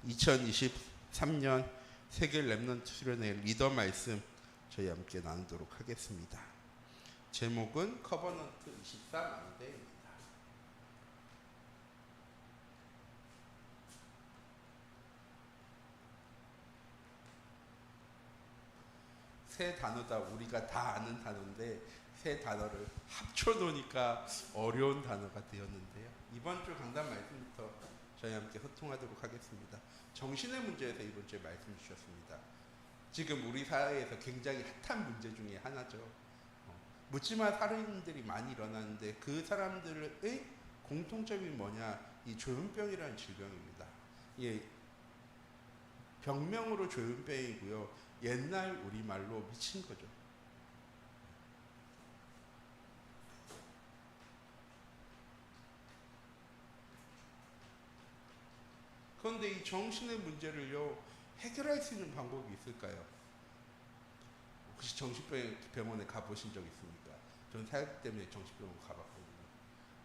2023년 세계 렘넌트 수련회 리더 말씀 저희 함께 나누도록 하겠습니다. 제목은 커버넌트 24 망대입니다. 새 단어다. 우리가 다 아는 단어인데 새 단어를 합쳐놓으니까 어려운 단어가 되었는데요. 이번 주 강단 말씀부터 저희 함께 소통하도록 하겠습니다. 정신의 문제에서 이번 주에 말씀 주셨습니다. 지금 우리 사회에서 굉장히 핫한 문제 중에 하나죠. 묻지마 살인들이 많이 일어나는데 그 사람들의 공통점이 뭐냐? 이 조현병이라는 질병입니다. 예, 병명으로 조현병이고요. 옛날 우리말로 미친 거죠. 그런데 이 정신의 문제를요, 해결할 수 있는 방법이 있을까요? 혹시 정신병원에 가보신 적 있습니까? 저는 사역 때문에 정신병원 가봤거든요.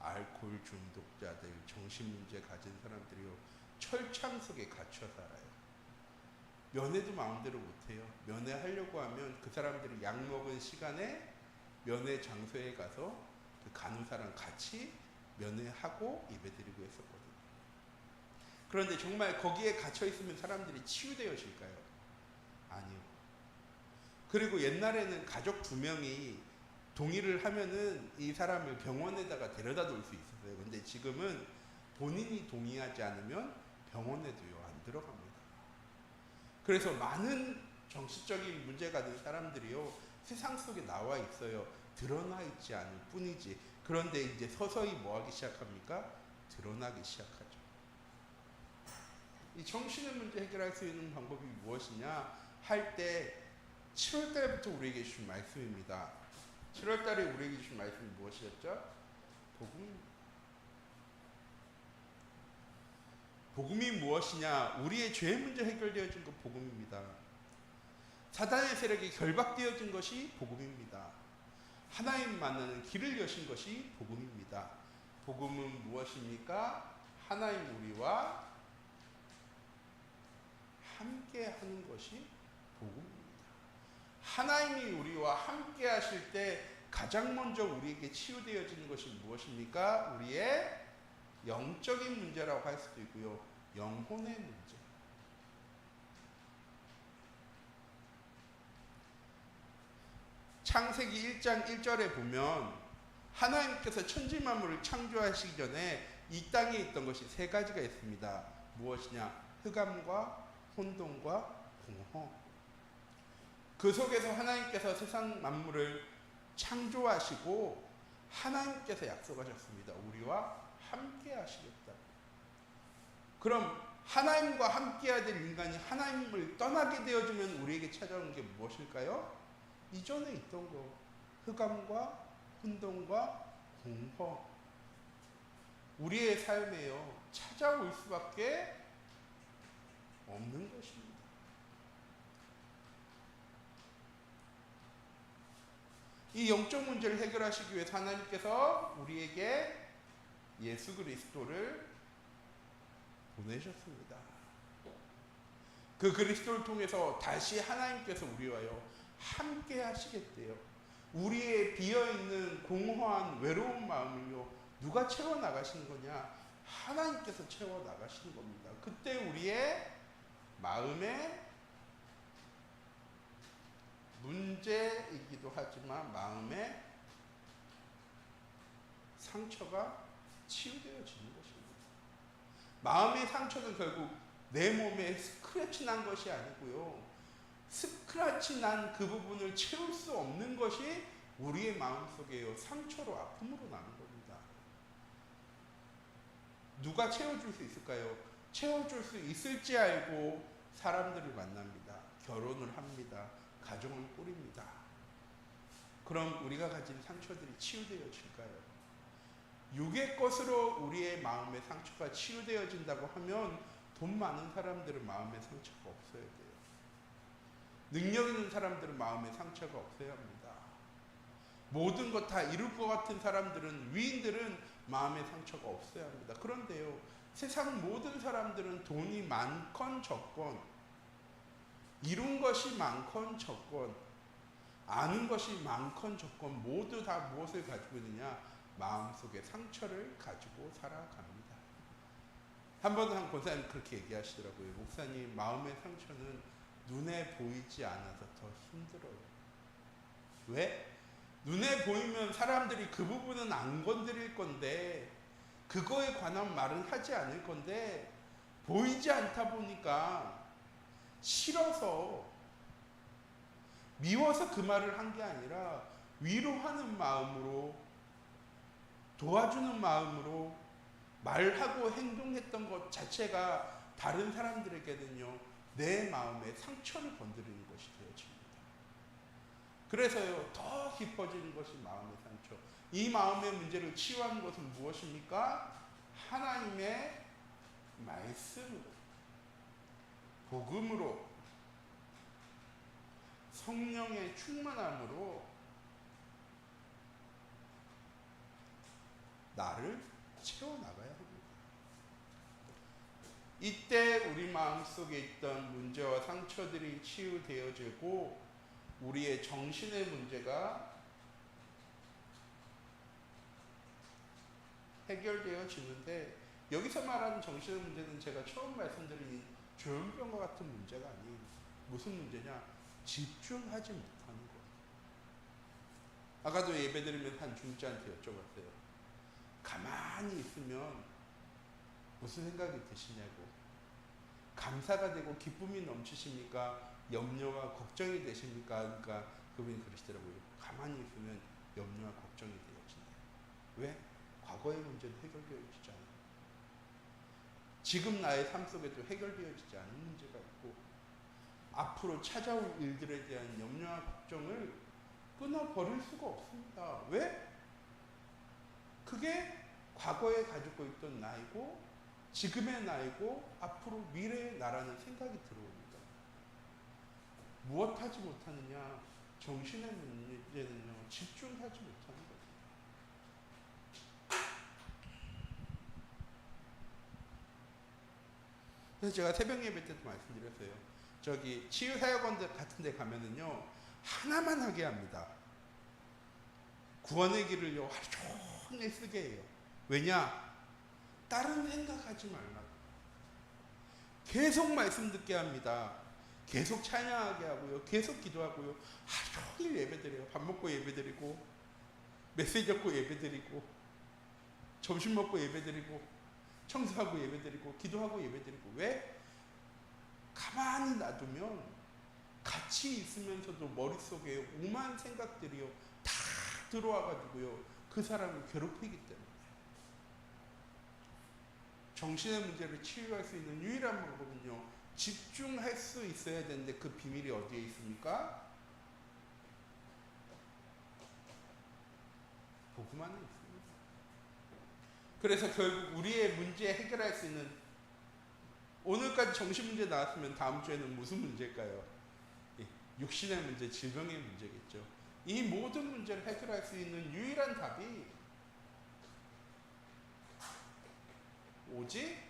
알코올 중독자들, 정신문제 가진 사람들이요, 철창 속에 갇혀 살아요. 면회도 마음대로 못해요. 면회하려고 하면 그 사람들이 약 먹은 시간에 면회 장소에 가서 그 간호사랑 같이 면회하고 예배드리고 했었거든요. 그런데 정말 거기에 갇혀 있으면 사람들이 치유되어질까요? 아니요. 그리고 옛날에는 가족 2명이 동의를 하면은 이 사람을 병원에다가 데려다 놓을 수 있었어요. 근데 지금은 본인이 동의하지 않으면 병원에도요, 안 들어갑니다. 그래서 많은 정신적인 문제가 된 사람들이요, 세상 속에 나와 있어요. 드러나 있지 않을 뿐이지. 그런데 이제 서서히 뭐 하기 시작합니까? 드러나기 시작하죠. 이 정신의 문제 해결할 수 있는 방법이 무엇이냐 할 때 7월 달부터 우리에게 주신 말씀입니다. 7월 달에 우리에게 주신 말씀이 무엇이었죠? 복음이 무엇이냐? 우리의 죄 문제 해결되어진 것 복음입니다. 사단의 세력이 결박되어진 것이 복음입니다. 하나님 만나는 길을 여신 것이 복음입니다. 복음은 무엇입니까? 하나님 우리와 함께 하는 것이 복음입니다. 하나님이 우리와 함께 하실 때 가장 먼저 우리에게 치유되어지는 것이 무엇입니까? 우리의 영적인 문제라고 할 수도 있고요. 영혼의 문제. 창세기 1장 1절에 보면 하나님께서 천지 만물을 창조하시기 전에 이 땅에 있던 것이 3가지가 있습니다. 무엇이냐? 흑암과 혼돈과 공허. 그 속에서 하나님께서 세상 만물을 창조하시고 하나님께서 약속하셨습니다. 우리와 함께 하시겠다. 그럼 하나님과 함께 해야 될 인간이 하나님을 떠나게 되어지면 우리에게 찾아오는 게 무엇일까요? 이전에 있던 거. 흑암과 혼돈과 공허. 우리의 삶에요, 찾아올 수밖에 없는 것입니다. 이 영적 문제를 해결하시기 위해서 하나님께서 우리에게 예수 그리스도를 보내셨습니다. 그 그리스도를 통해서 다시 하나님께서 우리와요 함께 하시겠대요. 우리의 비어있는 공허한 외로운 마음을요 누가 채워나가시는 거냐? 하나님께서 채워나가시는 겁니다. 그때 우리의 마음의 문제이기도 하지만 마음의 상처가 치유되어지는 것입니다. 마음의 상처는 결국 내 몸에 스크래치 난 것이 아니고요, 스크래치 난 그 부분을 채울 수 없는 것이 우리의 마음속에요 상처로 아픔으로 나는 겁니다. 누가 채워줄 수 있을까요? 채워줄 수 있을지 알고 사람들을 만납니다. 결혼을 합니다. 가정을 꾸립니다. 그럼 우리가 가진 상처들이 치유되어질까요? 육의 것으로 우리의 마음의 상처가 치유되어진다고 하면 돈 많은 사람들은 마음의 상처가 없어야 돼요. 능력 있는 사람들은 마음의 상처가 없어야 합니다. 모든 것 다 이룰 것 같은 사람들은, 위인들은 마음의 상처가 없어야 합니다. 그런데요, 세상 모든 사람들은 돈이 많건 적건, 이룬 것이 많건 적건, 아는 것이 많건 적건 모두 다 무엇을 가지고 있느냐? 마음속에 상처를 가지고 살아갑니다. 한 권사님 그렇게 얘기하시더라고요. 목사님, 마음의 상처는 눈에 보이지 않아서 더 힘들어요. 왜? 눈에 보이면 사람들이 그 부분은 안 건드릴 건데, 그거에 관한 말은 하지 않을 건데, 보이지 않다 보니까 싫어서, 미워서 그 말을 한 게 아니라 위로하는 마음으로, 도와주는 마음으로 말하고 행동했던 것 자체가 다른 사람들에게는요, 내 마음에 상처를 건드리는 것이 되어집니다. 그래서요, 더 깊어지는 것이 마음의 상처. 이 마음의 문제를 치유하는 것은 무엇입니까? 하나님의 말씀으로, 복음으로, 성령의 충만함으로 나를 채워나가야 합니다. 이때 우리 마음속에 있던 문제와 상처들이 치유되어지고 우리의 정신의 문제가 해결되어지는데, 여기서 말하는 정신의 문제는 제가 처음 말씀드린 조현병과 같은 문제가 아니에요. 무슨 문제냐? 집중하지 못하는 것. 아까도 예배드리면서 한 중자한테 여쭤봤어요. 가만히 있으면 무슨 생각이 드시냐고. 감사가 되고 기쁨이 넘치십니까? 염려와 걱정이 되십니까? 그러니까 그분이 그러시더라고요. 가만히 있으면 염려와 걱정이 되어진다. 왜? 과거의 문제는 해결되어지지 않아요. 지금 나의 삶 속에도 해결되어지지 않은 문제가 있고, 앞으로 찾아올 일들에 대한 염려와 걱정을 끊어버릴 수가 없습니다. 왜? 그게 과거에 가지고 있던 나이고, 지금의 나이고, 앞으로 미래의 나라는 생각이 들어옵니다. 무엇 하지 못하느냐? 정신의 문제는요, 집중하지 못하는 거예요. 그래서 제가 새벽 예배 때도 말씀드렸어요. 저기 치유사역원 같은 데 가면은요, 하나만 하게 합니다. 구원의 길을요, 하루 종일 쓰게 해요. 왜냐? 다른 생각하지 말라고. 계속 말씀 듣게 합니다. 계속 찬양하게 하고요. 계속 기도하고요. 하루 종일 예배드려요. 밥 먹고 예배드리고, 메시지 듣고 예배드리고, 점심 먹고 예배드리고, 청소하고 예배드리고, 기도하고 예배드리고. 왜? 가만히 놔두면 같이 있으면서도 머릿속에 오만 생각들이요, 다 들어와가지고요, 그 사람을 괴롭히기 때문에. 정신의 문제를 치유할 수 있는 유일한 방법은요, 집중할 수 있어야 되는데 그 비밀이 어디에 있습니까? 복음 안에 있습니다. 그래서 결국 우리의 문제 해결할 수 있는, 오늘까지 정신 문제 나왔으면 다음 주에는 무슨 문제일까요? 육신의 문제, 질병의 문제겠죠. 이 모든 문제를 해결할 수 있는 유일한 답이 오직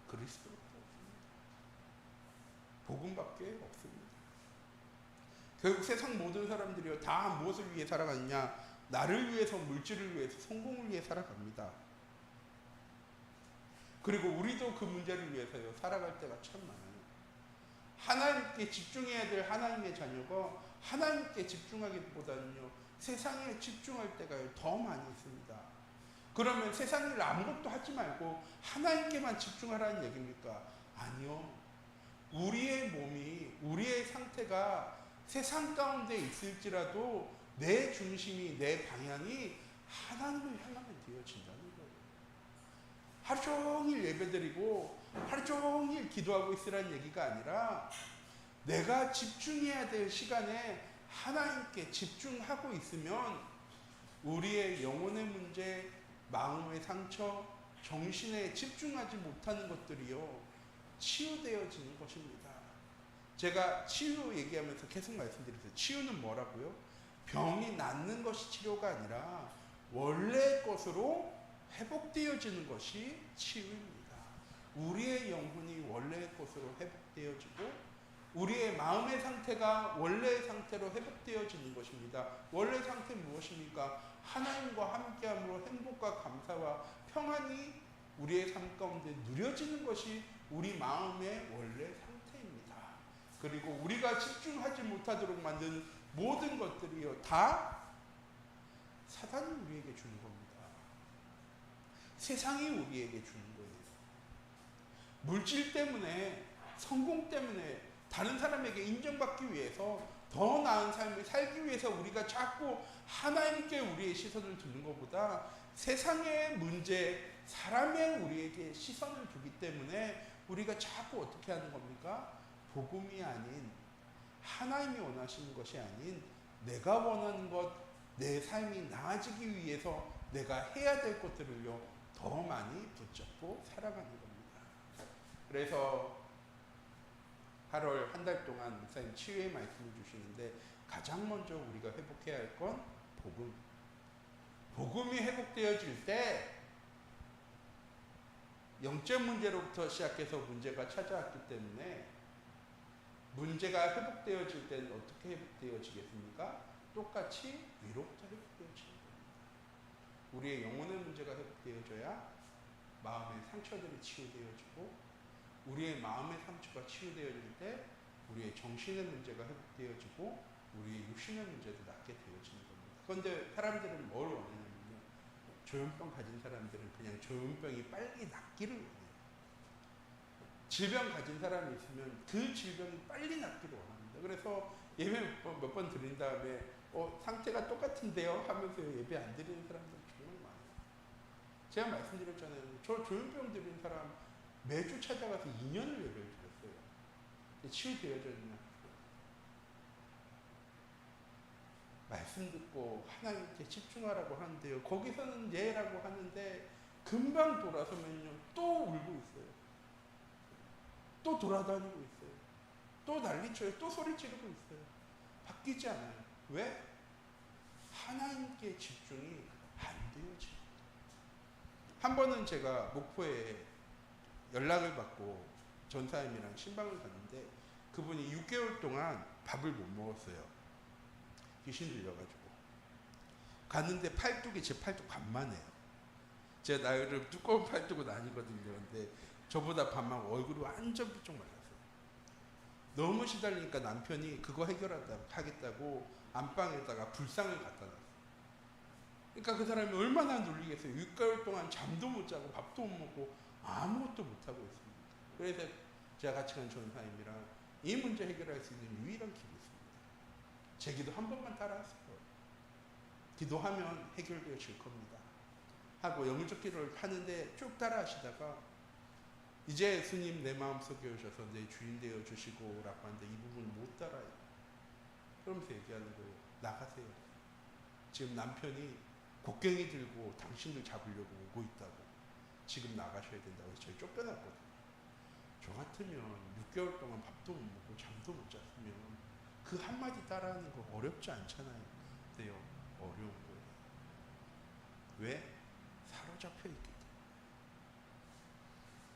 그리스도밖에 없습니다. 복음밖에 없습니다. 결국 세상 모든 사람들이요, 다 무엇을 위해 살아가느냐? 나를 위해서, 물질을 위해서, 성공을 위해 살아갑니다. 그리고 우리도 그 문제를 위해서요, 살아갈 때가 참 많아요. 하나님께 집중해야 될 하나님의 자녀가 하나님께 집중하기보다는요, 세상에 집중할 때가 더 많이 있습니다. 그러면 세상 일 아무것도 하지 말고 하나님께만 집중하라는 얘기입니까? 아니요. 우리의 몸이, 우리의 상태가 세상 가운데 있을지라도 내 중심이, 내 방향이 하나님을 향하면 되어진다는 거예요. 하루 종일 예배드리고 하루 종일 기도하고 있으라는 얘기가 아니라, 내가 집중해야 될 시간에 하나님께 집중하고 있으면 우리의 영혼의 문제, 마음의 상처, 정신에 집중하지 못하는 것들이요, 치유되어지는 것입니다. 제가 치유 얘기하면서 계속 말씀드렸어요. 치유는 뭐라고요? 병이 낫는 것이 치료가 아니라 원래 것으로 회복되어지는 것이 치유입니다. 우리의 영혼이 원래의 것으로 회복되어지고 우리의 마음의 상태가 원래의 상태로 회복되어지는 것입니다. 원래 상태 무엇입니까? 하나님과 함께함으로 행복과 감사와 평안이 우리의 삶 가운데 누려지는 것이 우리 마음의 원래 상태입니다. 그리고 우리가 집중하지 못하도록 만든 모든 것들이요 다 사단이 우리에게 주는 겁니다. 세상이 우리에게 주는 거예요. 물질 때문에, 성공 때문에, 다른 사람에게 인정받기 위해서, 더 나은 삶을 살기 위해서 우리가 자꾸 하나님께 우리의 시선을 두는 것보다 세상의 문제, 사람의 우리에게 시선을 두기 때문에 우리가 자꾸 어떻게 하는 겁니까? 복음이 아닌, 하나님이 원하시는 것이 아닌 내가 원하는 것, 내 삶이 나아지기 위해서 내가 해야 될 것들을요 더 많이 붙잡고 살아가는 겁니다. 그래서 8월 한 달 동안 목사님 치유의 말씀을 주시는데 가장 먼저 우리가 회복해야 할 건 복음. 복음이 회복되어질 때 영적 문제로부터 시작해서 문제가 찾아왔기 때문에 문제가 회복되어질 때는 어떻게 회복되어지겠습니까? 똑같이 위로부터 회복되어지는 겁니다. 우리의 영혼의 문제가 회복되어져야 마음의 상처들이 치유되어지고 우리의 마음의 상처가 치유되어질 때 우리의 정신의 문제가 회복되어지고 우리의 육신의 문제도 낫게 되어지는 겁니다. 그런데 사람들은 뭘 원하냐면요. 조현병 가진 사람들은 그냥 조현병이 빨리 낫기를 원해요. 질병 가진 사람이 있으면 그 질병이 빨리 낫기를 원합니다. 그래서 예배 몇 번 드린 다음에 상태가 똑같은데요 하면서 예배 안 드리는 사람들 정말 많아요. 제가 말씀드렸잖아요. 저 조현병 드린 사람 매주 찾아가서 2년을 예배를 드렸어요. 치유되어졌냐? 말씀 듣고 하나님께 집중하라고 하는데요. 거기서는 예라고 하는데 금방 돌아서면요 또 울고 있어요. 또 돌아다니고 있어요. 또 난리쳐요. 또 소리 지르고 있어요. 바뀌지 않아요. 왜? 하나님께 집중이 안 되어집니다. 한 번은 제가 목포에 연락을 받고 전사님이랑 신방을 갔는데 그분이 6개월 동안 밥을 못 먹었어요. 귀신 들려가지고. 갔는데 팔뚝이 제 팔뚝 반만해요. 제가 나이를 두꺼운 팔뚝은 아니거든요. 근데 저보다 반만 얼굴이 완전 삐쩍 말랐어요. 너무 시달리니까 남편이 그거 해결하겠다고 안방에다가 불상을 갖다 놨어요. 그러니까 그 사람이 얼마나 놀리겠어요. 6개월 동안 잠도 못 자고 밥도 못 먹고 아무것도 못하고 있습니다. 그래서 제가 같이 간 전사님이랑 이 문제 해결할 수 있는 유일한 길이 있습니다. 제 기도 한 번만 따라하세요. 기도하면 해결되어질 겁니다. 하고 영적 기도를 하는데 쭉 따라하시다가 이제 스님 내 마음속에 오셔서 내 주인 되어 주시고 라고 하는데 이 부분 못 따라요. 그러면서 얘기하는 거예요. 나가세요. 지금 남편이 곡괭이 들고 당신들 잡으려고 오고 있다고. 지금 나가셔야 된다고 해서 저희 쫓겨났거든요. 저 같으면 6개월 동안 밥도 못 먹고 잠도 못 잤으면 그 한마디 따라하는 거 어렵지 않잖아요. 근데요 어려운 거예요. 왜? 사로잡혀 있기 때문에.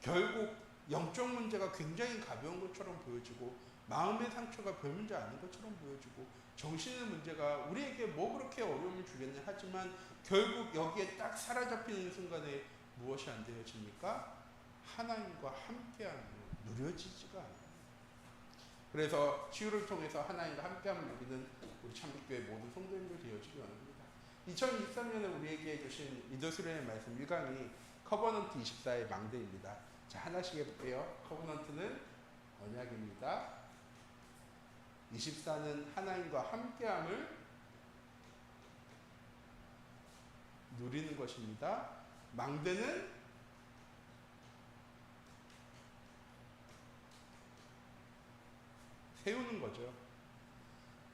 결국 영적 문제가 굉장히 가벼운 것처럼 보여지고 마음의 상처가 별 문제 아닌 것처럼 보여지고 정신의 문제가 우리에게 뭐 그렇게 어려움을 주겠냐 하지만 결국 여기에 딱 사로잡히는 순간에 무엇이 안 되어집니까? 하나님과 함께함으로 누려지지가 않아요. 그래서 치유를 통해서 하나님과 함께함을 누리는 우리 참빛교회 모든 성도님들 되어지기 원합니다. 2023년에 우리에게 주신 이도수련의 말씀 1강이 커버넌트 24의 망대입니다. 자, 하나씩 해볼게요. 커버넌트는 언약입니다. 24는 하나님과 함께함을 누리는 것입니다. 망대는 세우는 거죠.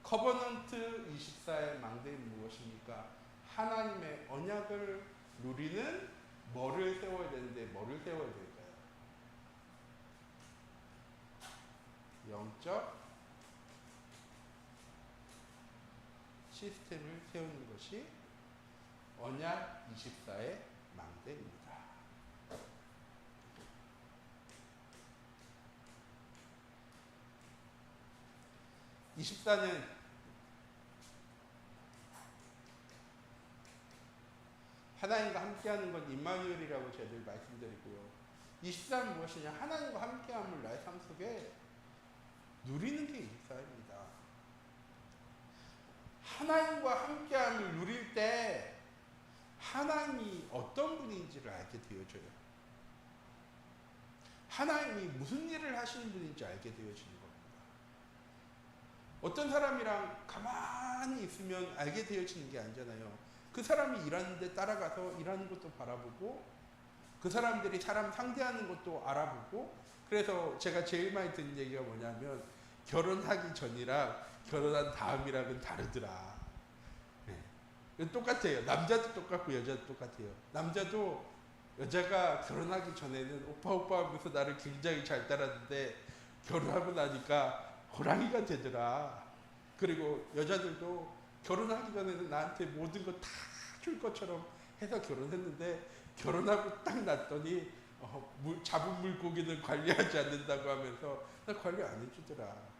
커버넌트 24의 망대는 무엇입니까? 하나님의 언약을 누리는 뭐를 세워야 되는데 뭐를 세워야 될까요? 영적 시스템을 세우는 것이 언약 24의 망대입니다. 24는 하나님과 함께하는 건 임마누엘이라고 저희들 말씀드리고요. 24는 무엇이냐? 하나님과 함께함을 나의 삶 속에 누리는 게 24입니다. 하나님과 함께함을 누릴 때 하나님이 어떤 분인지를 알게 되어져요. 하나님이 무슨 일을 하시는 분인지 알게 되어지는 겁니다. 어떤 사람이랑 가만히 있으면 알게 되어지는 게 아니잖아요. 그 사람이 일하는데 따라가서 일하는 것도 바라보고, 그 사람들이 사람 상대하는 것도 알아보고. 그래서 제가 제일 많이 듣는 얘기가 뭐냐면, 결혼하기 전이랑 결혼한 다음이랑은 다르더라. 네. 똑같아요. 남자도 똑같고 여자도 똑같아요. 남자도 여자가 결혼하기 전에는 오빠 하면서 나를 굉장히 잘 따랐는데 결혼하고 나니까 호랑이가 되더라. 그리고 여자들도 결혼하기 전에는 나한테 모든 거 다 줄 것처럼 해서 결혼했는데 결혼하고 딱 났더니 잡은 물고기는 관리하지 않는다고 하면서 나 관리 안 해주더라.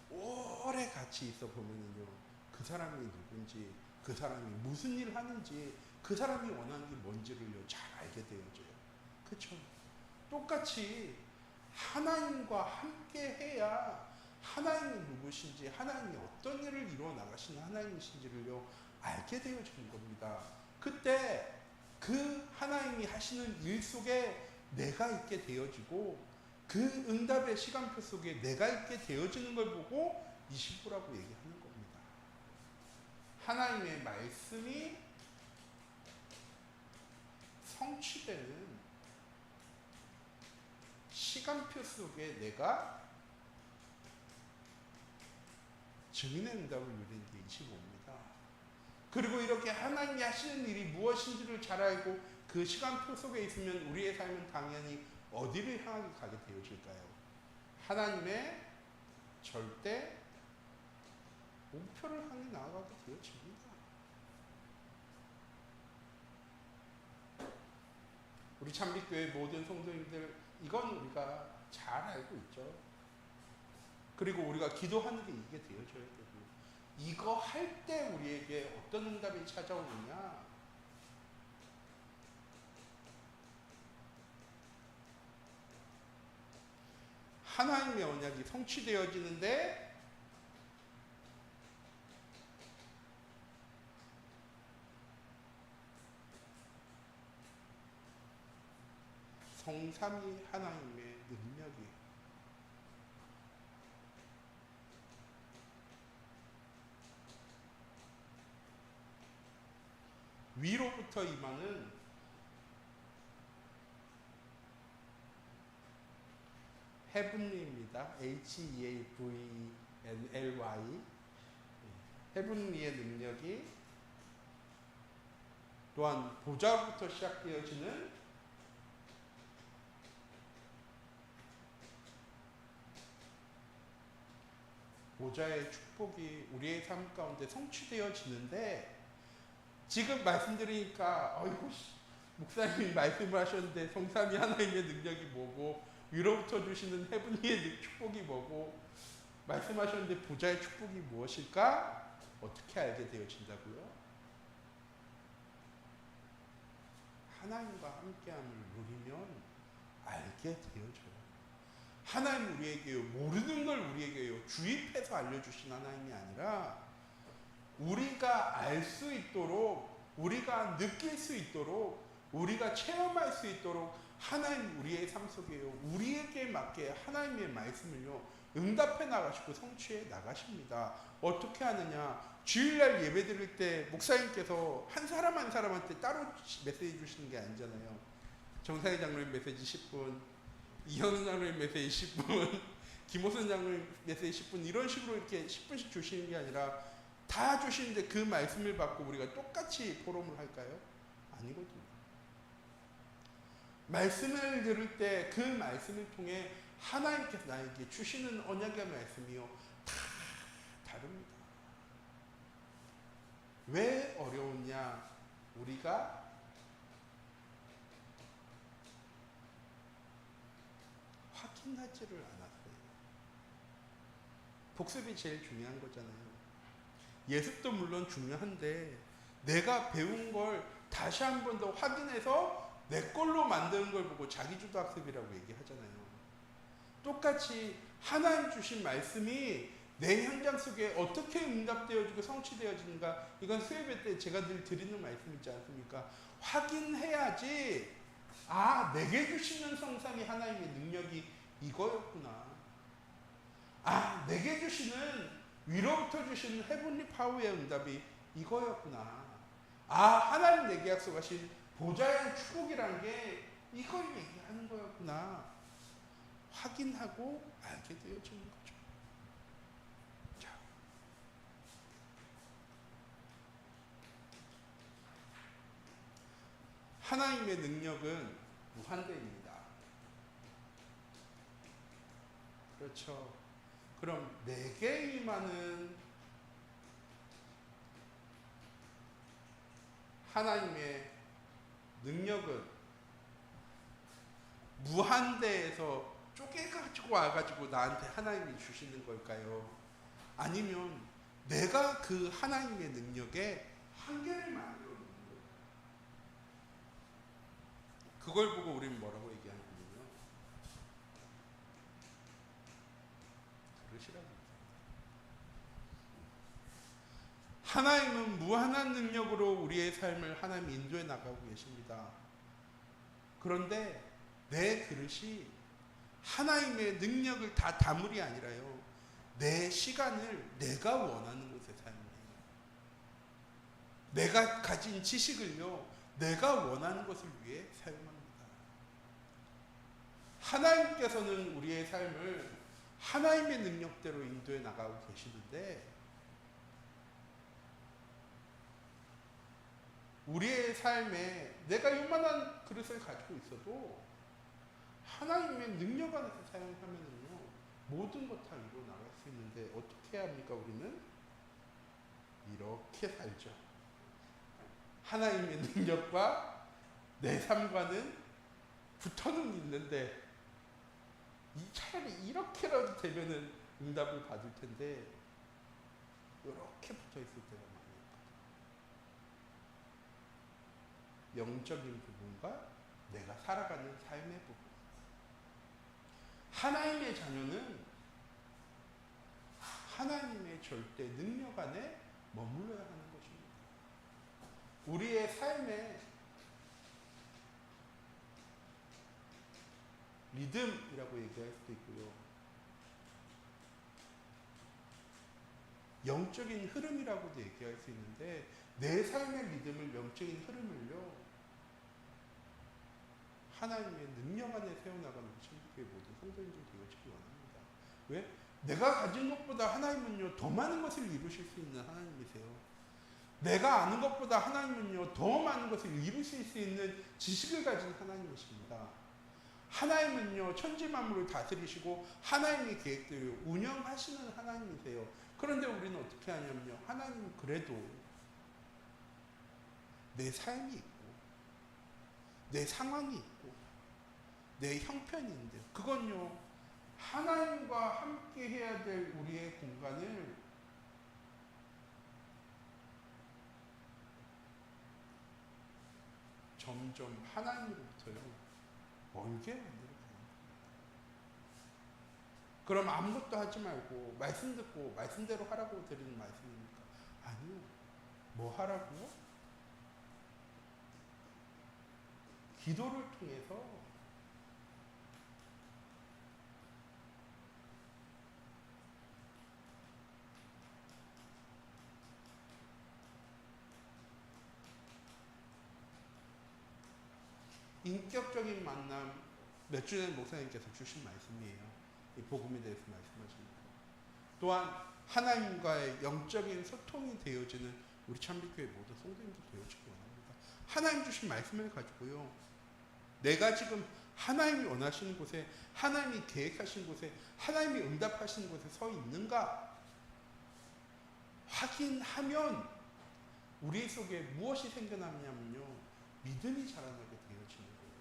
오래 같이 있어 보면은요, 그 사람이 누군지, 그 사람이 무슨 일을 하는지, 그 사람이 원하는 게 뭔지를요 잘 알게 되어져요. 그렇죠? 똑같이 하나님과 함께 해야 하나님이 누구신지, 하나님이 어떤 일을 이루어 나가시는 하나님이신지를요 알게 되어지는 겁니다. 그때 그 하나님이 하시는 일 속에 내가 있게 되어지고, 그 응답의 시간표 속에 내가 있게 되어지는 걸 보고 29라고 얘기하는 겁니다. 하나님의 말씀이 성취되는 시간표 속에 내가 증인의 응답을 누리는 게 25입니다. 그리고 이렇게 하나님이 하시는 일이 무엇인지를 잘 알고 그 시간표 속에 있으면 우리의 삶은 당연히 어디를 향하게 가게 되어질까요? 하나님의 절대 목표를 향해 나아가게 되어집니다. 우리 참빛교회 모든 성도님들, 이건 우리가 잘 알고 있죠. 그리고 우리가 기도하는 게 이게 되어져야 되고, 이거 할 때 우리에게 어떤 응답이 찾아오느냐? 하나님의 언약이 성취되어지는데 성삼위 하나님의 능력이 위로부터 임하는 헤븐리입니다. Heavenly. 헤븐리의 능력이 또한 보좌부터 시작되어지는 보좌의 축복이 우리의 삶 가운데 성취되어지는데, 지금 말씀드리니까 어이구 목사님이 말씀을 하셨는데 성삼위 하나님의 능력이 뭐고, 위로부터 주시는 헤븐리의 축복이 뭐고, 말씀하셨는데 보좌의 축복이 무엇일까? 어떻게 알게 되어진다고요? 하나님과 함께함을 누리면 알게 되어져요. 하나님 우리에게요, 모르는 걸 우리에게요 주입해서 알려주신 하나님이 아니라 우리가 알 수 있도록, 우리가 느낄 수 있도록, 우리가 체험할 수 있도록 하나님 우리의 삶 속에요 우리에게 맞게 하나님의 말씀을요 응답해 나가시고 성취해 나가십니다. 어떻게 하느냐? 주일날 예배 드릴 때 목사님께서 한 사람 한 사람한테 따로 메시지 주시는 게 아니잖아요. 정상희 장로님 메시지 10분, 이현우 장로님 메시지 10분, 김호선 장로님 메시지 10분, 이런 식으로 이렇게 10분씩 주시는 게 아니라 다 주시는데 그 말씀을 받고 우리가 똑같이 포럼을 할까요? 아니거든요. 말씀을 들을 때 그 말씀을 통해 하나님께서 나에게 주시는 언약의 말씀이요 다 다릅니다. 왜 어려웠냐? 우리가 확인하지를 않았어요. 복습이 제일 중요한 거잖아요. 예습도 물론 중요한데 내가 배운 걸 다시 한 번 더 확인해서 내 걸로 만드는 걸 보고 자기주도 학습이라고 얘기하잖아요. 똑같이 하나님 주신 말씀이 내 현장 속에 어떻게 응답되어지고 성취되어지는가, 이건 수요예배 때 제가 늘 드리는 말씀 있지 않습니까? 확인해야지, 아, 내게 주시는 성삼위 하나님의 능력이 이거였구나. 아, 내게 주시는, 위로부터 주시는 헤븐리 파워의 응답이 이거였구나. 아, 하나님 내게 약속하신 보좌의 축복이란 게 이걸 얘기하는 거였구나. 확인하고 알게 되어지는 거죠. 자, 하나님의 능력은 무한대입니다. 그렇죠. 그럼 내게 임하는 하나님의 능력은 무한대에서 쪼개가지고 와가지고 나한테 하나님이 주시는 걸까요? 아니면 내가 그 하나님의 능력에 한계를 만들어 놓는 거예요. 그걸 보고 우리는 뭐라고 얘기하냐면요, 그러시라고. 하나님은 무한한 능력으로 우리의 삶을 하나님이 인도해 나가고 계십니다. 그런데 내 그릇이 하나님의 능력을 다 담을이 아니라요, 내 시간을 내가 원하는 곳에 사용해요. 내가 가진 지식을요, 내가 원하는 것을 위해 사용합니다. 하나님께서는 우리의 삶을 하나님의 능력대로 인도해 나가고 계시는데, 우리의 삶에 내가 요만한 그릇을 가지고 있어도 하나님의 능력 안에서 사용하면은요, 모든 것 다 이루어 나갈 수 있는데 어떻게 해야 합니까? 우리는 이렇게 살죠. 하나님의 능력과 내 삶과는 붙어는 있는데, 차라리 이렇게라도 되면은 응답을 받을 텐데 이렇게 붙어 있을 때가 많아요. 영적인 부분과 내가 살아가는 삶의 부분. 하나님의 자녀는 하나님의 절대 능력 안에 머물러야 하는 것입니다. 우리의 삶에 리듬이라고 얘기할 수도 있고요, 영적인 흐름이라고도 얘기할 수 있는데, 내 삶의 리듬을, 영적인 흐름을요, 하나님의 능력 안에 세워나가는 천국의 모든 성도님들 되어지기 원합니다. 왜? 내가 가진 것보다 하나님은요, 더 많은 것을 이루실 수 있는 하나님이세요. 내가 아는 것보다 하나님은요, 더 많은 것을 이루실 수 있는 지식을 가진 하나님이십니다. 하나님은요, 천지 만물을 다스리시고 하나님의 계획대로 운영하시는 하나님이세요. 그런데 우리는 어떻게 하냐면요, 하나님은 그래도 내 삶이 있고 내 상황이 있고 내 형편이 있는데, 그건요, 하나님과 함께 해야 될 우리의 공간을 점점 하나님으로부터요, 멀게 만들어 가는. 그럼 아무것도 하지 말고 말씀 듣고 말씀대로 하라고 드리는 말씀입니까? 아니요. 뭐 하라고요? 기도를 통해서 인격적인 만남, 몇 주 전에 목사님께서 주신 말씀이에요. 이 복음에 대해서 말씀하십니다. 또한 하나님과의 영적인 소통이 되어지는 우리 참빛교회 모든 성도님들 되어지기 원합니다. 하나님 주신 말씀을 가지고요, 내가 지금 하나님이 원하시는 곳에, 하나님이 계획하신 곳에, 하나님이 응답하시는 곳에 서 있는가 확인하면 우리 속에 무엇이 생겨나냐면요, 믿음이 자라나게 되어지는 거예요.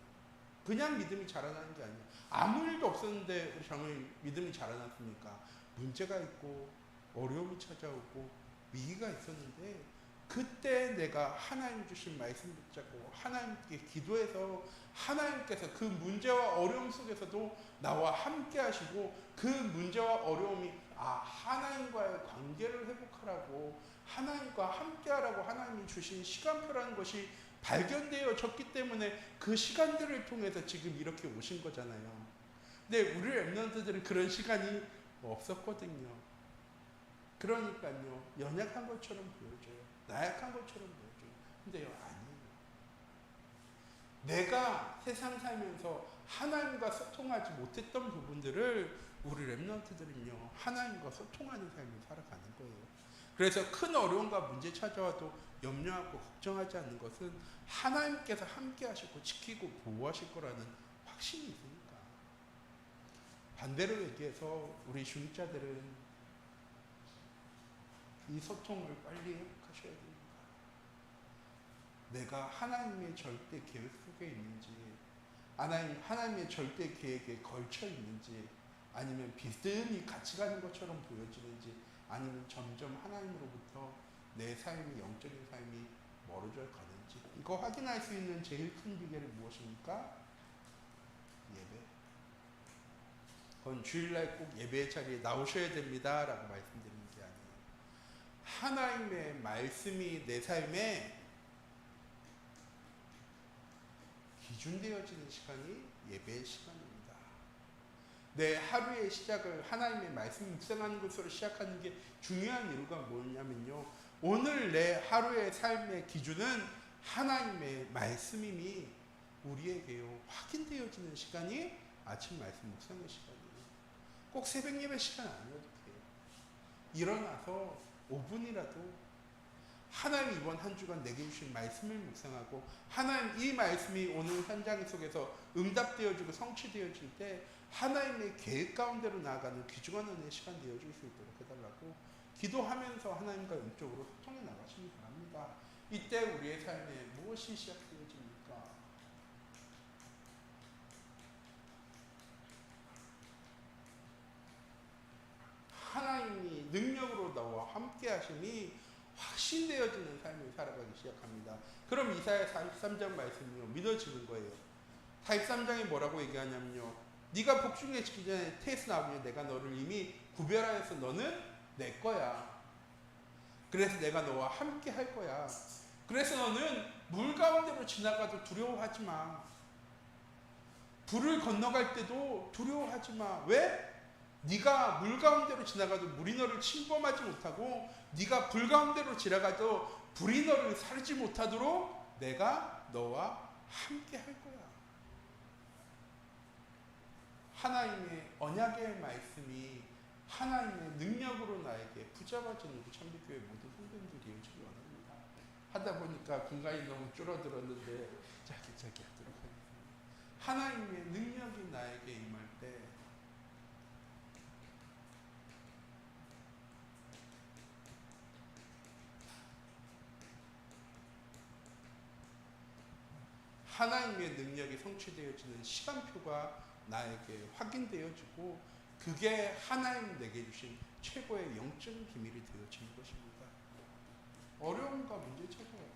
그냥 믿음이 자라나는 게 아니에요. 아무 일도 없었는데 우리 장로님 믿음이 자라났습니까? 문제가 있고 어려움이 찾아오고 위기가 있었는데, 그때 내가 하나님 주신 말씀 붙잡고 하나님께 기도해서 하나님께서 그 문제와 어려움 속에서도 나와 함께 하시고, 그 문제와 어려움이 하나님과의 관계를 회복하라고, 하나님과 함께 하라고 하나님이 주신 시간표라는 것이 발견되어졌기 때문에 그 시간들을 통해서 지금 이렇게 오신 거잖아요. 근데 우리 랩런트들은 그런 시간이 없었거든요. 그러니까요, 연약한 것처럼 보여져요. 나약한 것처럼 보여져요. 근데요, 아니에요. 내가 세상 살면서 하나님과 소통하지 못했던 부분들을 우리 랩런트들은요, 하나님과 소통하는 삶을 살아가는 거예요. 그래서 큰 어려움과 문제 찾아와도 염려하고 걱정하지 않는 것은 하나님께서 함께 하시고 지키고 보호하실 거라는 확신이 있으니까. 반대로 얘기해서 우리 중직자들은 이 소통을 빨리 회복하셔야 됩니다. 내가 하나님의 절대 계획 속에 있는지, 하나님의 절대 계획에 걸쳐 있는지, 아니면 비스듬히 같이 가는 것처럼 보여지는지, 아니면 점점 하나님으로부터 내 삶이, 영적인 삶이 멀어져 가는지, 이거 확인할 수 있는 제일 큰 비결이 무엇입니까? 예배. 그건 주일날 꼭 예배 자리에 나오셔야 됩니다 라고 말씀드리는 게 아니에요. 하나님의 말씀이 내 삶에 기준되어지는 시간이 예배의 시간입니다. 내 하루의 시작을 하나님의 말씀 묵상하는 것으로 시작하는 게 중요한 이유가 뭐냐면요, 오늘 내 하루의 삶의 기준은 하나님의 말씀임이 우리에게요 확인되어지는 시간이 아침 말씀 묵상의 시간이에요. 꼭 새벽 예배 시간 아니어도 돼요. 일어나서 5분이라도 하나님 이번 한 주간 내게 주신 말씀을 묵상하고, 하나님 이 말씀이 오늘 현장 속에서 응답되어지고 성취되어질 때 하나님의 계획 가운데로 나아가는 귀중한 은혜의 시간 되어질 수 있도록 해달라고 기도하면서 하나님과 영적으로 소통해 나가시기 바랍니다. 이때 우리의 삶에 무엇이 시작되어집니까? 하나님이 능력으로 나와 함께 하심이 확신되어지는 삶을 살아가기 시작합니다. 그럼 이사야 43장 말씀이요 믿어지는 거예요. 43장에 뭐라고 얘기하냐면요, 네가 복중해지기 전에 태에서 나오니 내가 너를 이미 구별하여서 너는 내 거야. 그래서 내가 너와 함께 할 거야. 그래서 너는 물 가운데로 지나가도 두려워하지 마. 불을 건너갈 때도 두려워하지 마. 왜? 네가 물 가운데로 지나가도 물이 너를 침범하지 못하고, 네가 불 가운데로 지나가도 불이 너를 사르지 못하도록 내가 너와 함께 할 거야. 하나님의 언약의 말씀이 하나님의 능력으로 나에게 붙잡아지는 우리 참빛교회 모든 성도님들이 되어지기 원합니다. 하다 보니까 공간이 너무 줄어들었는데 짧게 하도록 하겠습니다. 하나님의 능력이 나에게 임할 때 하나님의 능력이 성취되어지는 시간표가 나에게 확인되어지고, 그게 하나님 내게 주신 최고의 영적인 비밀이 되어지는 것입니다. 어려움과 문제 찾아와요.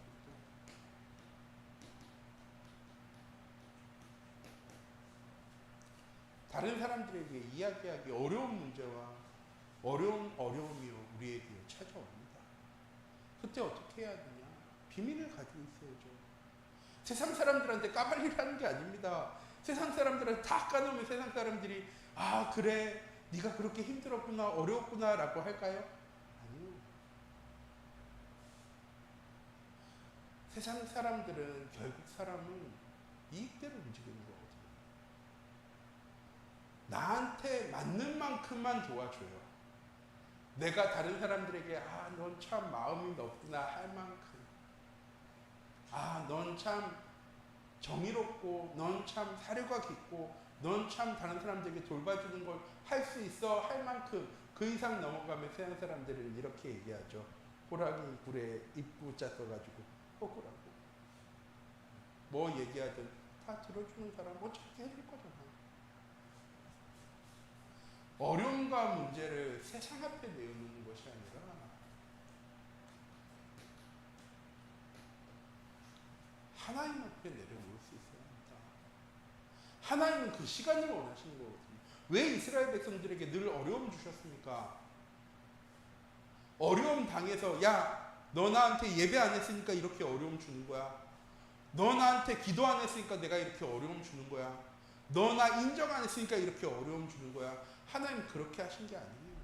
다른 사람들에게 이야기하기 어려운 문제와 어려움이요 우리에게 찾아옵니다. 그때 어떻게 해야 되냐? 비밀을 가지고 있어야죠. 세상 사람들한테 까발리를 하는 게 아닙니다. 세상 사람들한테 다 까놓으면 세상 사람들이 그래 네가 그렇게 힘들었구나 어려웠구나 라고 할까요? 아니요. 세상 사람들은 결국 사람은 이익대로 움직이는 거거든요. 나한테 맞는 만큼만 도와줘요. 내가 다른 사람들에게 넌 참 마음이 넓구나 할 만큼, 넌 참 정의롭고, 넌 참 사려가 깊고, 넌 참 다른 사람들에게 돌봐주는 걸 할 수 있어 할 만큼, 그 이상 넘어가면 세상 사람들은 이렇게 얘기하죠. 호랑이 굴에 입구자 써가지고 호구라고. 뭐 얘기하든 다 들어주는 사람 어차피 해줄 거잖아. 어려움과 문제를 세상 앞에 내놓는 것이 아니라 하나님 앞에 내려놓을 수 있어야 합니다. 하나님은 그 시간을 원하시는 거거든요. 왜 이스라엘 백성들에게 늘 어려움 주셨습니까? 어려움 당해서 야, 너 나한테 예배 안 했으니까 이렇게 어려움 주는 거야. 너 나한테 기도 안 했으니까 내가 이렇게 어려움 주는 거야. 너 나 인정 안 했으니까 이렇게 어려움 주는 거야. 하나님 그렇게 하신 게 아니에요.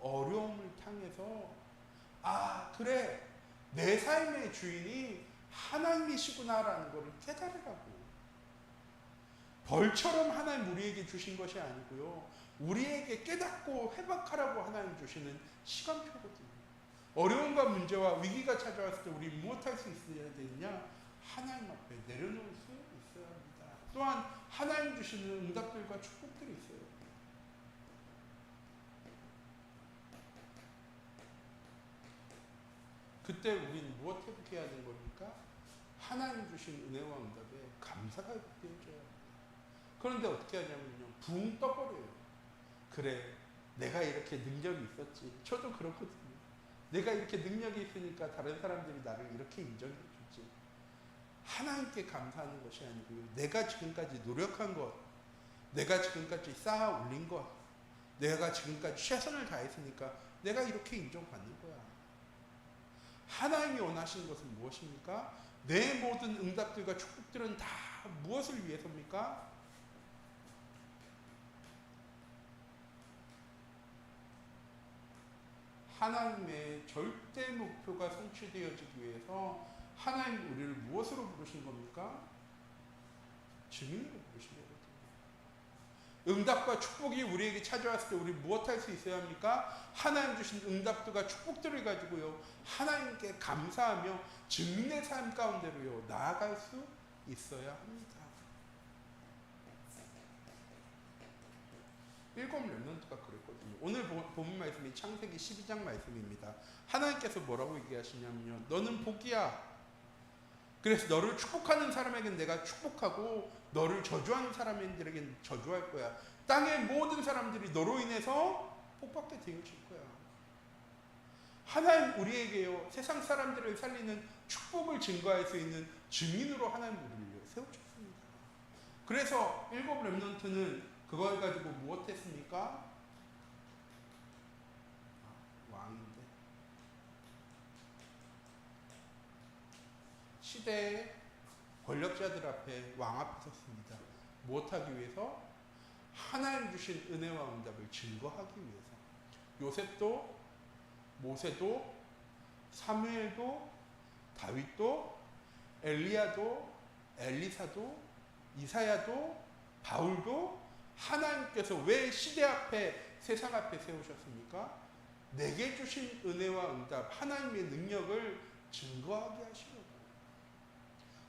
어려움을 당해서 아 그래 내 삶의 주인이 하나님이시구나라는 것을 깨달으라고. 벌처럼 하나님 우리에게 주신 것이 아니고요. 우리에게 깨닫고 회복하라고 하나님 주시는 시간표거든요. 어려움과 문제와 위기가 찾아왔을 때 우리 무엇할 수 있어야 되느냐? 하나님 앞에 내려놓을 수 있어야 합니다. 또한 하나님 주시는 응답들과 축복들이 있어요. 그때 우리는 무엇 회복해야 하는 겁니까? 하나님 주신 은혜와 응답에 감사가 회복되어져야 합니다. 그런데 어떻게 하냐면요. 붕 떠버려요. 그래, 내가 이렇게 능력이 있었지. 저도 그렇거든요. 내가 이렇게 능력이 있으니까 다른 사람들이 나를 이렇게 인정해 주지. 하나님께 감사하는 것이 아니고요. 내가 지금까지 노력한 것, 내가 지금까지 쌓아 올린 것, 내가 지금까지 최선을 다했으니까 내가 이렇게 인정받는 거야. 하나님이 원하시는 것은 무엇입니까? 내 모든 응답들과 축복들은 다 무엇을 위해서입니까? 하나님의 절대 목표가 성취되어지기 위해서 하나님 우리를 무엇으로 부르신 겁니까? 증인으로 부르신 거거든요. 응답과 축복이 우리에게 찾아왔을 때 우리 무엇 할 수 있어야 합니까? 하나님 주신 응답들과 축복들을 가지고요. 하나님께 감사하며 증인의 삶 가운데로요. 나아갈 수 있어야 합니다. 일곱 렘넌트가 그랬거든요. 오늘 본문 말씀이 창세기 12장 말씀입니다. 하나님께서 뭐라고 얘기하시냐면요. 너는 복이야. 그래서 너를 축복하는 사람에게는 내가 축복하고 너를 저주하는 사람들에게는 저주할 거야. 땅의 모든 사람들이 너로 인해서 복받게 되어질 거야. 하나님 우리에게요. 세상 사람들을 살리는 축복을 증거할 수 있는 증인으로 하나님 우리를 세우셨습니다. 그래서 일곱 렘넌트는 그걸 가지고 무엇했습니까? 왕인데 시대의 권력자들 앞에 왕 앞에 섰습니다. 무엇하기 위해서? 하나님 주신 은혜와 응답을 증거하기 위해서. 요셉도 모세도 사무엘도 다윗도 엘리야도 엘리사도 이사야도 바울도 하나님께서 왜 시대 앞에 세상 앞에 세우셨습니까? 내게 주신 은혜와 응답 하나님의 능력을 증거하게 하시려고.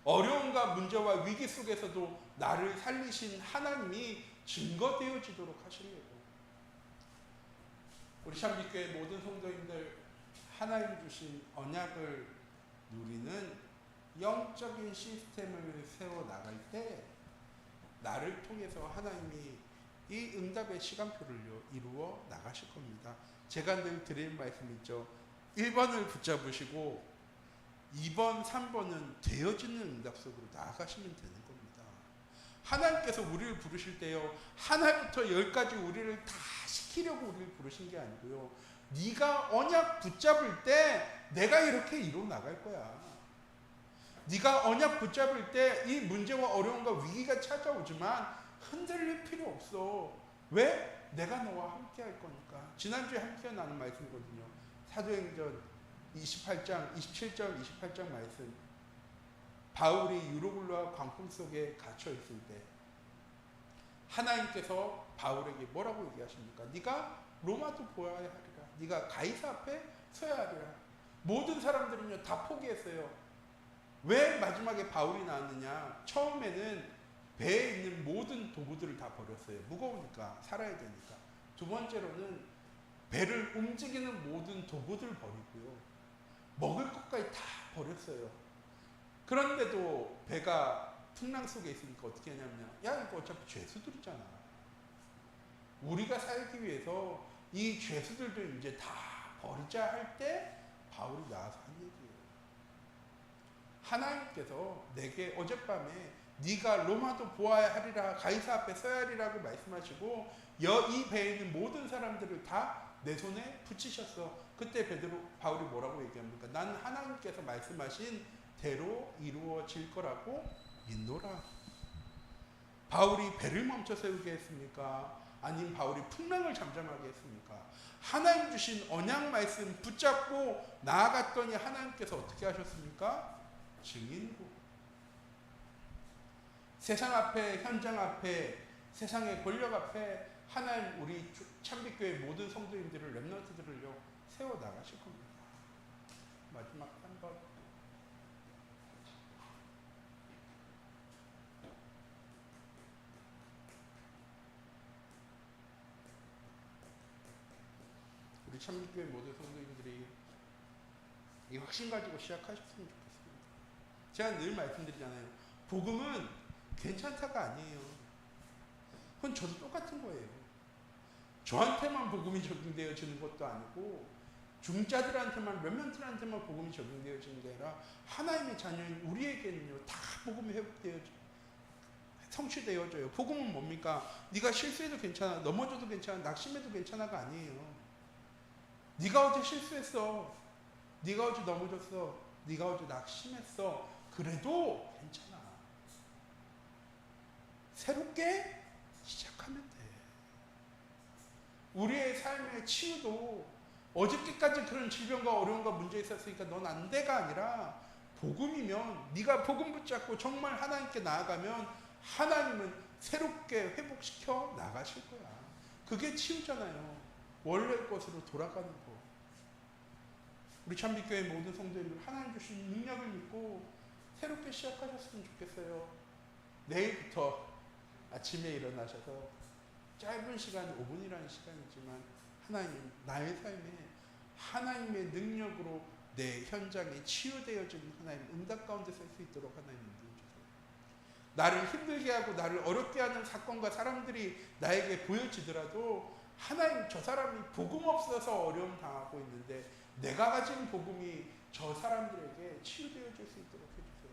어려움과 문제와 위기 속에서도 나를 살리신 하나님이 증거되어지도록 하시려고. 우리 참빛교회 모든 성도님들 하나님 주신 언약을 누리는 영적인 시스템을 세워나갈 때 나를 통해서 하나님이 이 응답의 시간표를 이루어 나가실 겁니다. 제가 늘 드리는 말씀 있죠. 1번을 붙잡으시고 2번, 3번은 되어지는 응답 속으로 나아가시면 되는 겁니다. 하나님께서 우리를 부르실 때요. 하나부터 10까지 우리를 다 시키려고 우리를 부르신 게 아니고요. 네가 언약 붙잡을 때 내가 이렇게 이루어 나갈 거야. 네가 언약 붙잡을 때 이 문제와 어려움과 위기가 찾아오지만 흔들릴 필요 없어. 왜? 내가 너와 함께 할 거니까. 지난주에 함께 나눈 말씀이거든요. 사도행전 28장, 27장, 28장 말씀. 바울이 유로굴로와 광풍 속에 갇혀 있을 때 하나님께서 바울에게 뭐라고 얘기하십니까? 네가 로마도 보아야 하리라. 네가 가이사 앞에 서야 하리라. 모든 사람들은요 다 포기했어요. 왜 마지막에 바울이 나왔느냐? 처음에는 배에 있는 모든 도구들을 다 버렸어요. 무거우니까, 살아야 되니까. 두 번째로는 배를 움직이는 모든 도구들 버리고요. 먹을 것까지 다 버렸어요. 그런데도 배가 풍랑 속에 있으니까 어떻게 하냐면, 야, 이거 어차피 죄수들이잖아. 우리가 살기 위해서 이 죄수들도 이제 다 버리자 할 때 바울이 나와서 한 얘기예요. 하나님께서 내게 어젯밤에 네가 로마도 보아야 하리라, 가이사 앞에 서야 하리라고 말씀하시고 이 배에 있는 모든 사람들을 다 내 손에 붙이셨어. 그때 바울이 뭐라고 얘기합니까? 난 하나님께서 말씀하신 대로 이루어질 거라고 믿노라. 바울이 배를 멈춰 세우게 했습니까? 아니면 바울이 풍랑을 잠잠하게 했습니까? 하나님 주신 언약 말씀 붙잡고 나아갔더니 하나님께서 어떻게 하셨습니까? 증인으로. 세상 앞에, 현장 앞에, 세상의 권력 앞에 하나님 우리 참빛교회 모든 성도님들을, 렘넌트들을요 세워 나가실 겁니다. 마지막 한 번. 우리 참빛교회 모든 성도님들이 이 확신 가지고 시작하셨으면 좋겠습니다. 제가 늘 말씀드리잖아요. 복음은 괜찮다가 아니에요. 그건 저도 똑같은 거예요. 저한테만 복음이 적용되어지는 것도 아니고 중자들한테만, 렘넌트들한테만 복음이 적용되어지는 게 아니라 하나님의 자녀인 우리에게는요 다 복음이 성취되어져요. 복음은 뭡니까? 네가 실수해도 괜찮아, 넘어져도 괜찮아, 낙심해도 괜찮아가 아니에요. 네가 어제 실수했어, 네가 어제 넘어졌어, 네가 어제 낙심했어, 그래도 괜찮아. 새롭게 시작하면 돼. 우리의 삶의 치유도 어저께까지 그런 질병과 어려움과 문제 있었으니까 넌 안 돼가 아니라 복음이면, 네가 복음 붙잡고 정말 하나님께 나아가면 하나님은 새롭게 회복시켜 나가실 거야. 그게 치유잖아요. 원래 것으로 돌아가는 거. 우리 참빛교회 모든 성도님들 하나님 주신 능력을 믿고 새롭게 시작하셨으면 좋겠어요. 내일부터 아침에 일어나셔서 짧은 시간, 5분이라는 시간이지만 하나님, 나의 삶에 하나님의 능력으로 내 현장에 치유되어지는 하나님 응답 가운데 설 수 있도록 하나님 인도해주세요. 나를 힘들게 하고 나를 어렵게 하는 사건과 사람들이 나에게 보여지더라도 하나님, 저 사람이 복음 없어서 어려움 당하고 있는데 내가 가진 복음이 저 사람들에게 치유되어질 수 있도록 해주세요.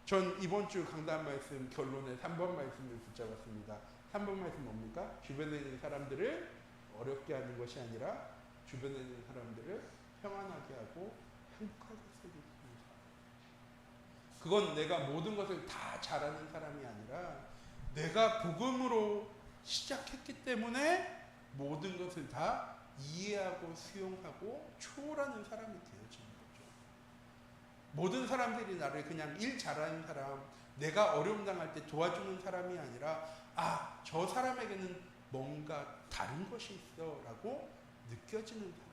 전 이번 주 강단 말씀 결론에 3번 말씀을 붙잡았습니다. 3번 말씀 뭡니까? 주변에 있는 사람들을 어렵게 하는 것이 아니라 주변에 있는 사람들을 평안하게 하고 행복하게 살리십니다. 그건 내가 모든 것을 다 잘하는 사람이 아니라 내가 복음으로 시작했기 때문에 모든 것을 다 이해하고 수용하고 초월하는 사람이 되어지는 거죠. 모든 사람들이 나를 그냥 일 잘하는 사람, 내가 어려움 당할 때 도와주는 사람이 아니라 저 사람에게는 뭔가 다른 것이 있어 라고 느껴지는 사람.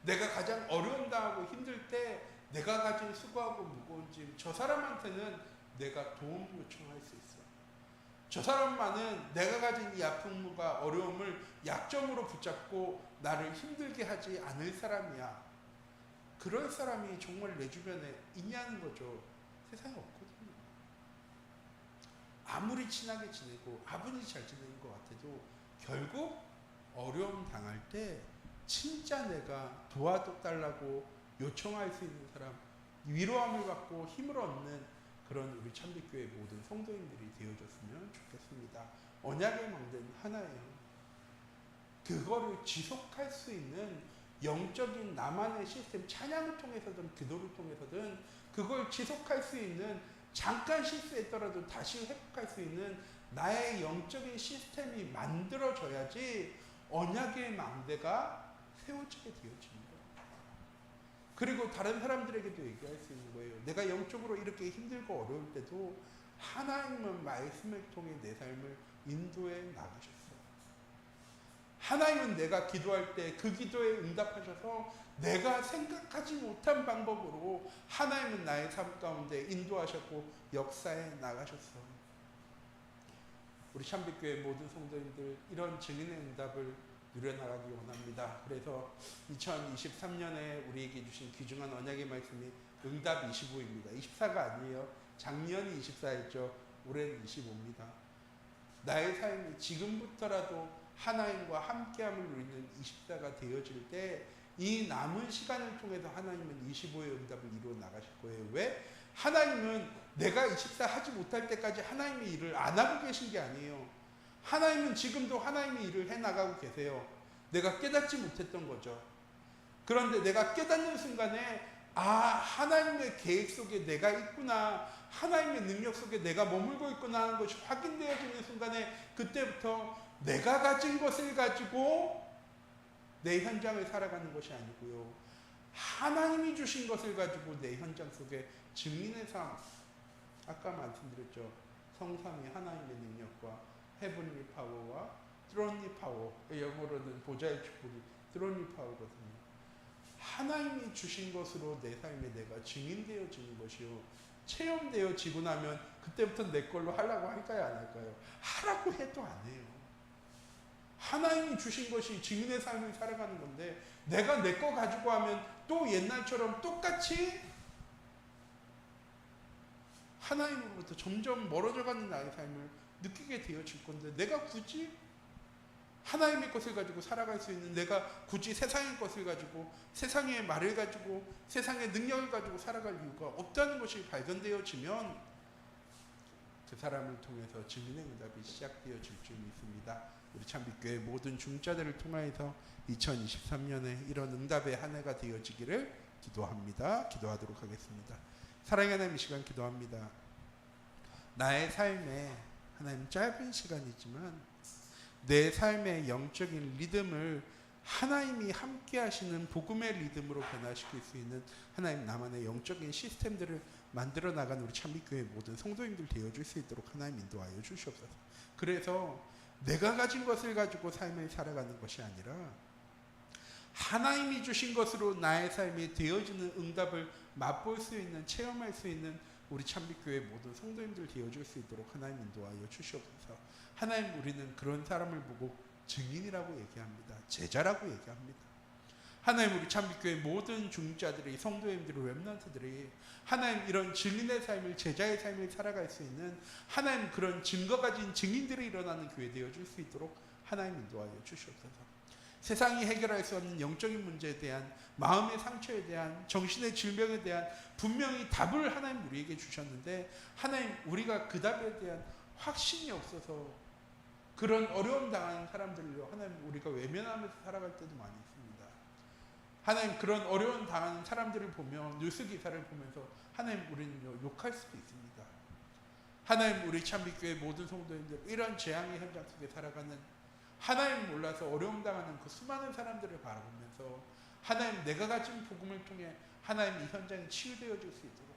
내가 가장 어려움 당하고 힘들 때 내가 가진 수고하고 무거운 짐, 저 사람한테는 내가 도움 요청할 수 있어. 저 사람만은 내가 가진 이 아픔과 어려움을 약점으로 붙잡고 나를 힘들게 하지 않을 사람이야. 그럴 사람이 정말 내 주변에 있냐는 거죠. 세상에 없거든요. 아무리 친하게 지내고 아무리 잘 지내는 것 같아도 결국 어려움 당할 때 진짜 내가 도와달라고 요청할 수 있는 사람, 위로함을 받고 힘을 얻는 그런 우리 참빛교회 모든 성도님들이 되어줬으면 좋겠습니다. 언약의 망대는 하나예요. 그거를 지속할 수 있는 영적인 나만의 시스템, 찬양을 통해서든 기도를 통해서든 그걸 지속할 수 있는, 잠깐 실수했더라도 다시 회복할 수 있는 나의 영적인 시스템이 만들어져야지 언약의 망대가 세워지게 되어집니다. 그리고 다른 사람들에게도 얘기할 수 있는 거예요. 내가 영적으로 이렇게 힘들고 어려울 때도 하나님은 말씀을 통해 내 삶을 인도해 나가셨어요. 하나님은 내가 기도할 때 그 기도에 응답하셔서 내가 생각하지 못한 방법으로 하나님은 나의 삶 가운데 인도하셨고 역사에 나가셨어요. 우리 참빛교회 모든 성도님들 이런 증인의 응답을 누려나가기 원합니다. 그래서 2023년에 우리에게 주신 귀중한 언약의 말씀이 응답 25입니다. 24가 아니에요. 작년이 24였죠. 올해는 25입니다. 나의 삶이 지금부터라도 하나님과 함께함을 누리는 24가 되어질 때 이 남은 시간을 통해서 하나님은 25의 응답을 이루어 나가실 거예요. 왜? 하나님은 내가 24 하지 못할 때까지 하나님의 일을 안 하고 계신 게 아니에요. 하나님은 지금도 하나님의 일을 해나가고 계세요. 내가 깨닫지 못했던 거죠. 그런데 내가 깨닫는 순간에 하나님의 계획 속에 내가 있구나, 하나님의 능력 속에 내가 머물고 있구나 하는 것이 확인되어지는 순간에 그때부터 내가 가진 것을 가지고 내 현장을 살아가는 것이 아니고요, 하나님이 주신 것을 가지고 내 현장 속에 증인의 삶, 아까 말씀드렸죠. 성삼위 하나님의 능력과 헤븐리 파워와 트론리 파워, 영어로는 보좌의 축복이 트론리 파워거든요. 하나님이 주신 것으로 내 삶에 내가 증인되어지는 것이요, 체험되어지고 나면 그때부터 내 걸로 하려고 할까요, 안 할까요? 하라고 해도 안 해요. 하나님이 주신 것이 증인의 삶을 살아가는 건데 내가 내 거 가지고 하면 또 옛날처럼 똑같이 하나님으로부터 점점 멀어져가는 나의 삶을 느끼게 되어질 건데, 내가 굳이 하나님의 것을 가지고 살아갈 수 있는, 내가 굳이 세상의 것을 가지고, 세상의 말을 가지고, 세상의 능력을 가지고 살아갈 이유가 없다는 것이 발견되어지면 그 사람을 통해서 증인의 응답이 시작되어질 줄 믿습니다. 우리 참빛교회 모든 중자들을 통하여서 2023년에 이런 응답의 한 해가 되어지기를 기도합니다. 기도하도록 하겠습니다. 사랑의 하나님, 이 시간 기도합니다. 나의 삶에 하나님 짧은 시간이지만 내 삶의 영적인 리듬을 하나님이 함께 하시는 복음의 리듬으로 변화시킬 수 있는 하나님 나만의 영적인 시스템들을 만들어 나간 우리 참빛교회 모든 성도님들 되어줄 수 있도록 하나님 인도하여 주시옵소서. 그래서 내가 가진 것을 가지고 삶을 살아가는 것이 아니라 하나님이 주신 것으로 나의 삶에 되어지는 응답을 맛볼 수 있는, 체험할 수 있는 우리 참빛교회 모든 성도님들 되어줄 수 있도록 하나님 인도하여 주시옵소서. 하나님, 우리는 그런 사람을 보고 증인이라고 얘기합니다. 제자라고 얘기합니다. 하나님, 우리 참빛교회 모든 중자들이, 성도님들이, 렘넌트들이 하나님 이런 증인의 삶을, 제자의 삶을 살아갈 수 있는 하나님 그런 증거 가진 증인들이 일어나는 교회 되어줄 수 있도록 하나님 인도하여 주시옵소서. 세상이 해결할 수 없는 영적인 문제에 대한, 마음의 상처에 대한, 정신의 질병에 대한 분명히 답을 하나님 우리에게 주셨는데, 하나님 우리가 그 답에 대한 확신이 없어서 그런 어려움 당하는 사람들로 하나님 우리가 외면하면서 살아갈 때도 많이 있습니다. 하나님, 그런 어려움 당하는 사람들을 보며, 뉴스 기사를 보면서 하나님 우리는 욕할 수도 있습니다. 하나님, 우리 참빛교회 모든 성도님들 이런 재앙의 현장 속에 살아가는, 하나님 몰라서 어려움 당하는 그 수많은 사람들을 바라보면서 하나님, 내가 가진 복음을 통해 하나님 이 현장이 치유되어질 수 있도록,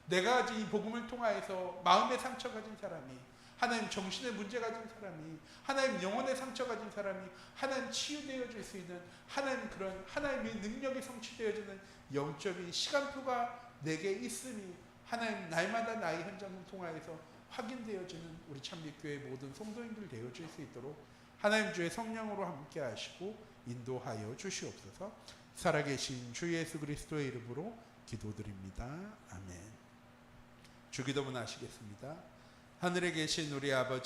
내가 가진 이 복음을 통하여서 마음의 상처 가진 사람이, 하나님 정신의 문제 가진 사람이, 하나님 영혼의 상처 가진 사람이 하나님 치유되어질 수 있는 하나님 그런 하나님의 능력이 성취되어지는 영적인 시간표가 내게 있으니 하나님 날마다 나의 현장을 통하여서 확인되어지는 우리 참빛교회 모든 성도님들 되어질 수 있도록 하나님 주의 성령으로 함께 하시고 인도하여 주시옵소서. 살아계신 주 예수 그리스도의 이름으로 기도드립니다. 아멘. 주기도문 하시겠습니다. 하늘에 계신 우리 아버지,